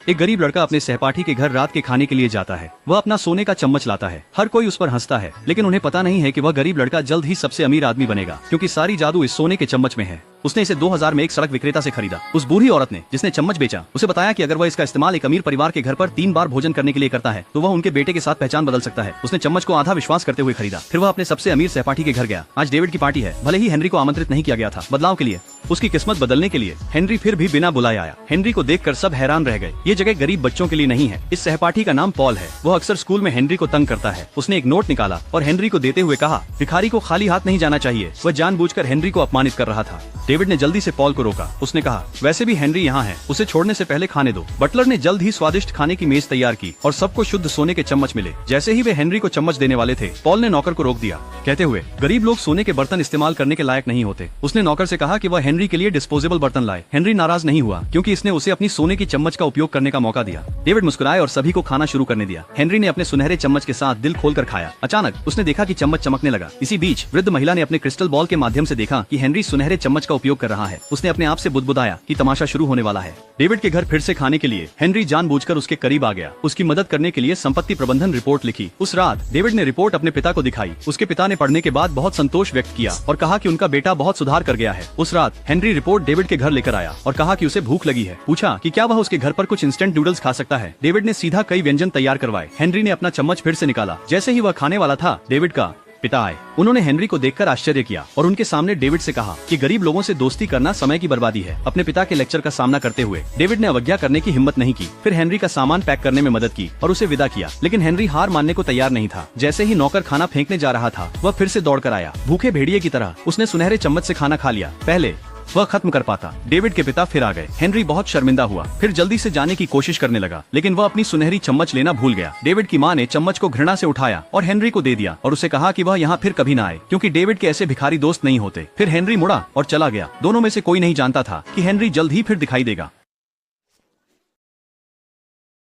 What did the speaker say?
एक गरीब लड़का अपने सहपाठी के घर रात के खाने के लिए जाता है। वह अपना सोने का चम्मच लाता है। हर कोई उस पर हंसता है, लेकिन उन्हें पता नहीं है कि वह गरीब लड़का जल्द ही सबसे अमीर आदमी बनेगा, क्योंकि सारी जादू इस सोने के चम्मच में है। उसने इसे 2000 में एक सड़क विक्रेता से खरीदा। उस बूढ़ी औरत ने, जिसने चम्मच बेचा, उसे बताया कि अगर वह इसका इस्तेमाल एक अमीर परिवार के घर पर 3 बार भोजन करने के लिए करता है तो वह उनके बेटे के साथ पहचान बदल सकता है। उसने चम्मच को आधा विश्वास करते हुए खरीदा। फिर वह अपने सबसे अमीर सहपाठी के घर गया। आज डेविड की पार्टी है। भले ही हेनरी को आमंत्रित नहीं किया गया था, बदलाव के लिए, उसकी किस्मत बदलने के लिए हेनरी फिर भी बिना बुलाए आया। हेनरी को देखकर सब हैरान रह गए। ये जगह गरीब बच्चों के लिए नहीं है। इस सहपाठी का नाम पॉल है। वह अक्सर स्कूल में हेनरी को तंग करता है। उसने एक नोट निकाला और हेनरी को देते हुए कहा, भिखारी को खाली हाथ नहीं जाना चाहिए। वह जानबूझकर हेनरी को अपमानित कर रहा था। डेविड ने जल्दी से पॉल को रोका। उसने कहा, वैसे भी हेनरी यहाँ है, उसे छोड़ने से पहले खाने दो। बटलर ने जल्द ही स्वादिष्ट खाने की मेज तैयार की और सबको शुद्ध सोने के चम्मच मिले। जैसे ही वे हेनरी को चम्मच देने वाले थे, पॉल ने नौकर को रोक दिया, कहते हुए, गरीब लोग सोने के बर्तन इस्तेमाल करने के लायक नहीं होते। उसने नौकर से कहा कि वह हेनरी के लिए डिस्पोजेबल बर्तन लाए। हेनरी नाराज नहीं हुआ, क्योंकि इसने उसे अपनी सोने की चम्मच का उपयोग करने का मौका दिया। डेविड मुस्कुराए और सभी को खाना शुरू करने दिया। हेनरी ने अपने सुनहरे चम्मच के साथ दिल खोलकर खाया। अचानक उसने देखा कि चम्मच चमकने लगा। इसी बीच वृद्ध महिला ने अपने क्रिस्टल बॉल के माध्यम से देखा कि हेनरी सुनहरे चम्मच का उपयोग कर रहा है। उसने अपने आप से बुदबुदाया कि तमाशा शुरू होने वाला है। डेविड के घर फिर से खाने के लिए हेनरी जानबूझकर उसके करीब आ गया। उसकी मदद करने के लिए संपत्ति प्रबंधन रिपोर्ट लिखी। उस रात डेविड ने रिपोर्ट अपने पिता को दिखाई। उसके पिता ने पढ़ने के बाद बहुत संतोष व्यक्त किया और कहा कि उनका बेटा बहुत सुधार कर गया है। उस रात हेनरी रिपोर्ट डेविड के घर लेकर आया और कहा कि उसे भूख लगी है। पूछा कि क्या वह उसके घर पर कुछ इंस्टेंट नूडल्स खा सकता है। डेविड ने सीधा कई व्यंजन तैयार करवाए। हेनरी ने अपना चम्मच फिर से निकाला। जैसे ही वह खाने वाला था, डेविड का पिता आए। उन्होंने हेनरी को देखकर आश्चर्य किया और उनके सामने डेविड से कहा कि गरीब लोगों से दोस्ती करना समय की बर्बादी है। अपने पिता के लेक्चर का सामना करते हुए डेविड ने अवज्ञा करने की हिम्मत नहीं की। फिर हेनरी का सामान पैक करने में मदद की और उसे विदा किया, लेकिन हेनरी हार मानने को तैयार नहीं था। जैसे ही नौकर खाना फेंकने जा रहा था, वह फिर से दौड़कर आया। भूखे भेड़िए की तरह उसने सुनहरे चम्मच से खाना खा लिया। पहले वह खत्म कर पाता। डेविड के पिता फिर आ गए। हेनरी बहुत शर्मिंदा हुआ, फिर जल्दी से जाने की कोशिश करने लगा, लेकिन वह अपनी सुनहरी चम्मच लेना भूल गया। डेविड की माँ ने चम्मच को घृणा से उठाया और हेनरी को दे दिया और उसे कहा कि वह यहाँ फिर कभी ना आए, क्योंकि डेविड के ऐसे भिखारी दोस्त नहीं होते। फिर हेनरी मुड़ा और चला गया। दोनों में से कोई नहीं जानता था कि हेनरी जल्द ही फिर दिखाई देगा।